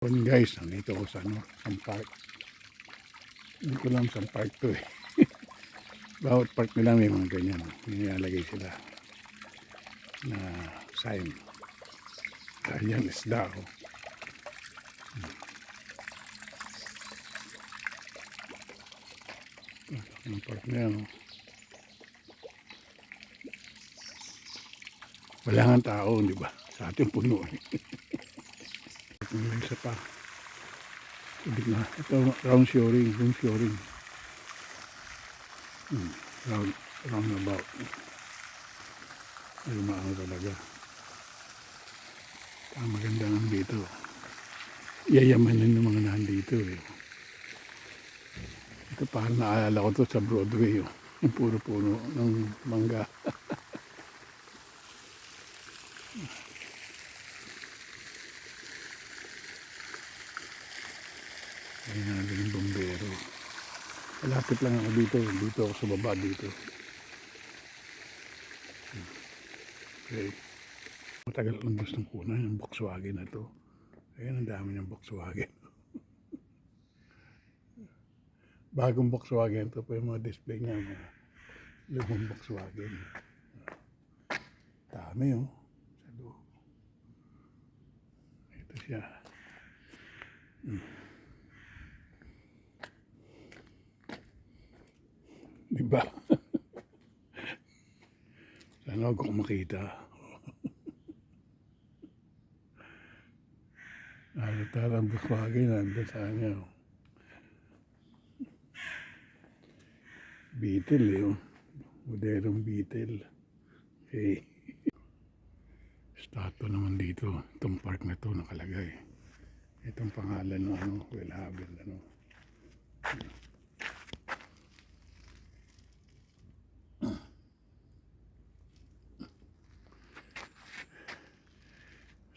Yun guys, nandito ko sa sa park. Hindi ko lang sa park to eh. Bawat park nila may mga ganyan. Nilalagay sila na sign. Ayan, isda ako. Ang park na yan. Wala nga tao, di ba? Sa ating puno eh. May isa pa. Ibig na. Ito, round shoring. Round about. Ay, umaano talaga. Ang maganda ng dito. Yayamanin ng mga nandito eh. Ito parang naalala ko to sa Broadway. Oh. Yung puro puno ng mangga. Ayun natin yung bombero. Malapit lang ako dito. Dito ako sa baba dito. Okay. Matagal lang gustong kunan yung Volkswagen na to. Ayun, ang dami ng Volkswagen. Bagong Volkswagen to po yung mga display niya. Mga lumang Volkswagen. Dami oh. Sa loob. Ito siya. Diba? Sana huwag ko makita. Tarang Volkswagen nandun sa kanya. Beetle eh. Moderong Beetle. Okay. Statue naman dito. Itong park na to nakalagay. Itong pangalan ng ano, Welhaven ano.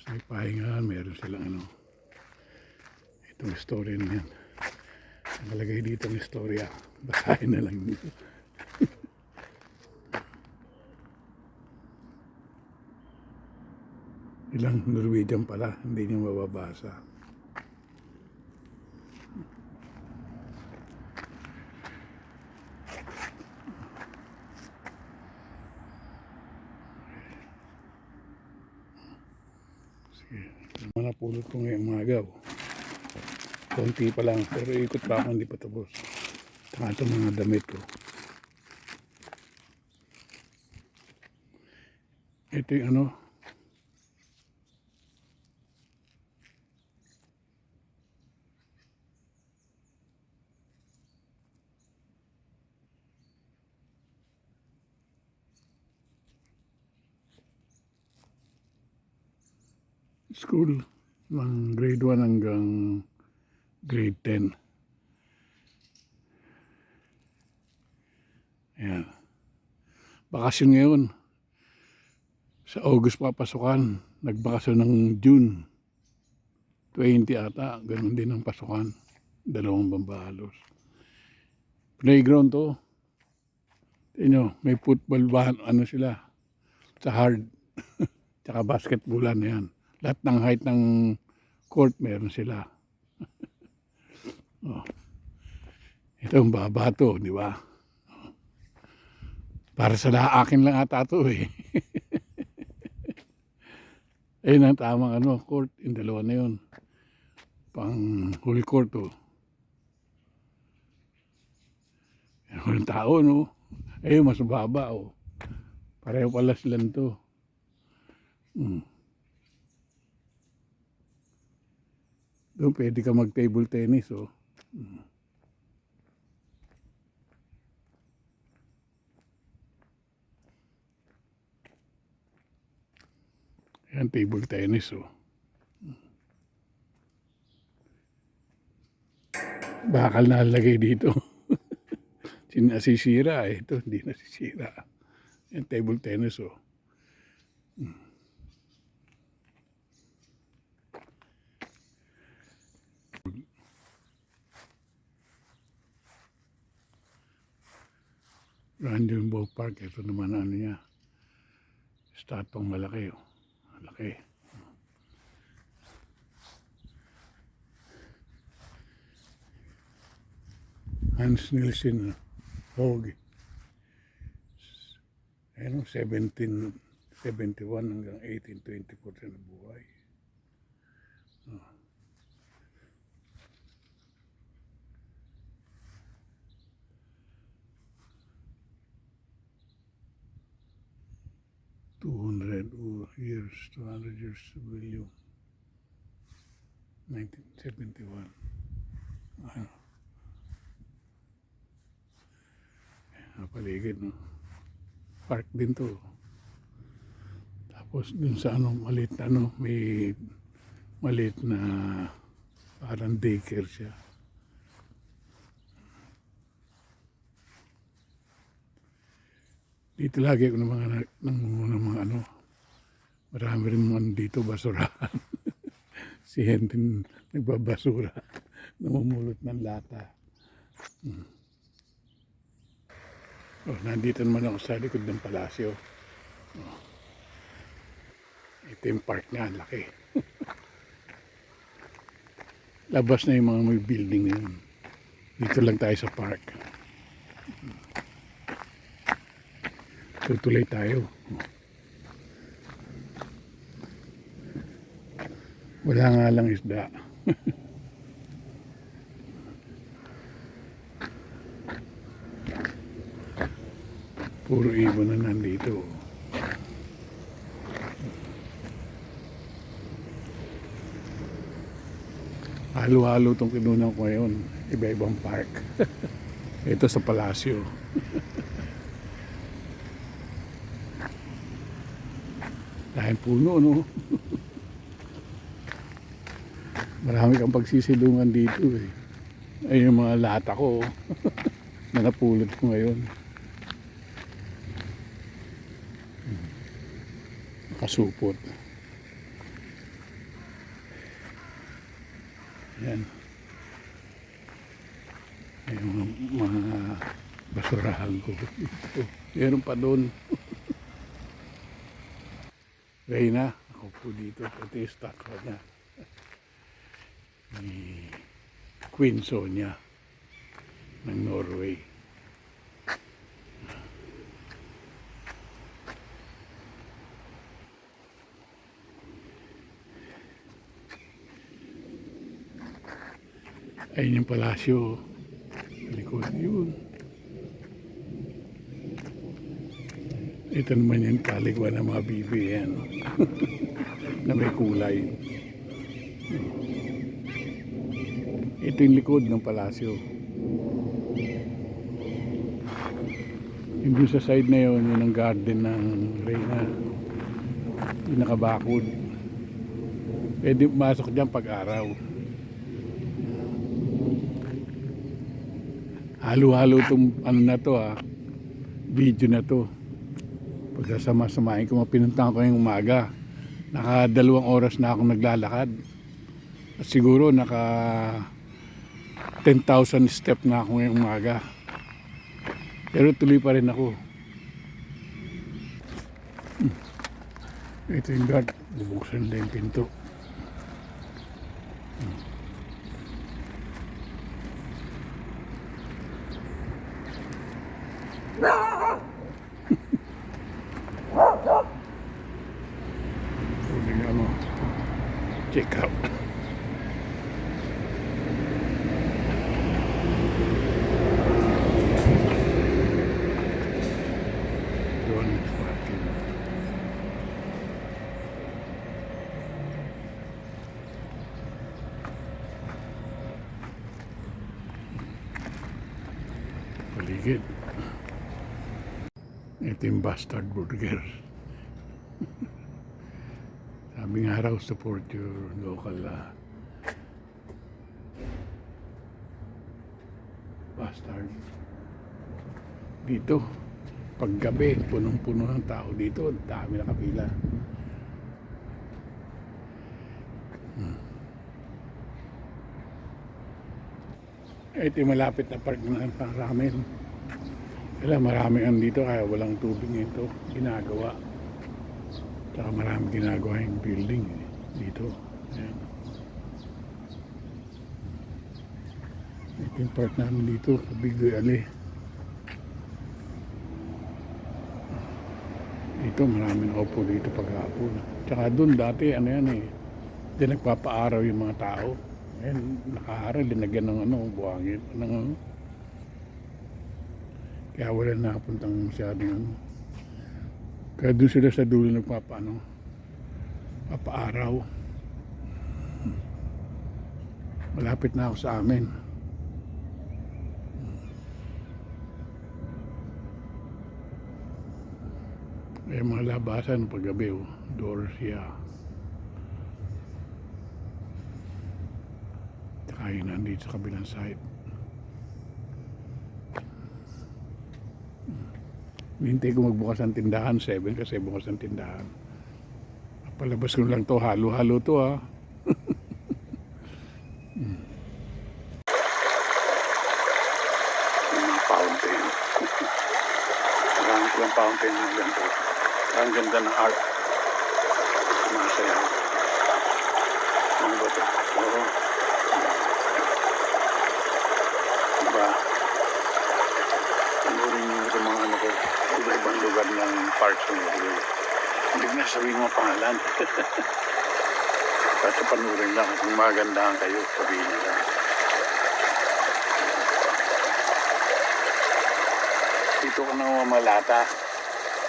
Sa pahingahan, meron silang ano. Itong story na yan. Nakalagay dito ang istorya. Basahin na lang dito. Ilang Norwegian pala, hindi niyo mababasa. Sige, napulot ko ngayong magaw. Konti pa lang, pero ikot pa ako, hindi pa tapos. Saka itong mga damit ko. Ito yung ano, school ng grade 1 hanggang grade 10. Ayan. Bakasyon ngayon. Sa August papasukan. Nagbakasyon ng June 20 ata. Ganun din ang pasukan. Dalawang bambahalos. Playground to. Tingnan, may football ba? Ano sila? Sa hard. Tsaka basketballan na yan. Lahat ng height ng court meron sila. Oh. Ito ang baba to, di ba? Para sa akin lang ata to eh. Ayun ang tamang ano, court. Yung dalawa na yun. Pang whole court to. Walang tao no. Ayun, mas baba oh. Pareho pala silang to. Doon pwede ka mag table tennis oh. Yan, table tennis oh. Bakal na lagay dito. Sinasisira eh. Ito hindi nasisira. Yan, table tennis oh. Random Ball Park. Ito naman ano niya. Statong malaki oh. Malaki. Hans Nielsen Hogue. Ayun, 1771 hanggang 1824 siya nabuhay. Oh. Years, 200 years to William. 1971. Ano? Paligid, no? Park din to. Tapos dun sa maliit na may maliit na parang daycare siya. Dito lagi ako ng mga marami rin mga dito basurahan. Si Hentin nagbabasura, namumulot ng lata. Oh, nandito naman ako sa likod ng palasyo. Oh. Ito yung park niya, laki. Labas na yung mga may building na yun. Dito lang tayo sa park. Tutuloy tayo. Wala nga lang isda. Puro ibon na nandito. Halo-halo itong kinunan ko ngayon. Iba-ibang park. Ito sa palasyo. Dahil puno, no? Marami kang pagsisilungan dito eh. Ay yung mga lata ko na napulot ko ngayon. Nakasupot. Yan. Ay mga basurahan ko dito. Meron pa doon. Reyna, ako po dito. Ito yung statwa niya. Ni Queen Sonia ng Norway. Ayun yung palasyo. Likod yun. Ito naman yung paligwan ng mga bibi yan. Na may kulay. Ito yung likod ng palasyo. Yung sa side na yun, yun ang garden ng Reyna. Yung nakabakod. Pwede pumasok dyan pag-araw. Halo-halo itong na to video na to. Pagsasama-samahin ko, pinuntahan ko yung umaga. Naka 2 oras na akong naglalakad. At siguro naka 10,000 step na ako ngayong umaga. Pero tuloy pa rin ako. Ito yung guard. Bubuksan na yung pinto. Check out. Paligid. Ito yung Bastard Burger. Sabi nga raw, support your local Bastard. Dito, paggabi, punong-puno ng tao dito. Dami na kapila. Ito yung malapit na park ng ramen. Kaya marami ang dito kaya walang tubig nito ginagawa. Saka marami ginagawa yung building dito. Ayan. Ito yung park namin dito sa Bigoy Ali. Dito maraming upo dito paghapon. Tsaka doon dati ano yan eh. Di nagpapaaraw yung mga tao. Ngayon nakaaraw, linagyan ng ano, buhangin. Ng, ano. Kaya wala nakapuntang masyadong ano. Kaya doon sila sa dulo nagpapaano. Papaaraw. Malapit na ako sa amin. May mga labasan paggabi, oh. Dorsia. Tsaka yun nandito sa kabilang side. Hintay ko magbukas ng tindahan, 7 kasi bukas ng tindahan. Palabas ko lang to, halo-halo to ha. Yung mga fountain. Marami silang fountain na ganito. Ang ganda ng art. Masaya. Ano ba ito? Oo. Diba? Panurin nyo sa mga ano ko. Iba-ibang lugar ng parks ng Bigoy. Hindi ko na sabihin mga pangalan. Basta panurin lang. Kung magandahan kayo, sabihin nyo lang. Dito ko na mamalata.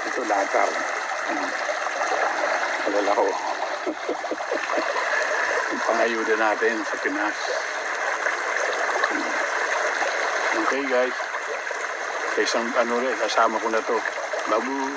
Ito lata. Alala ko. Yung pangayuda natin sa Pinas. Okay guys. Sa isang ano rin, kasama ko na to. Babu.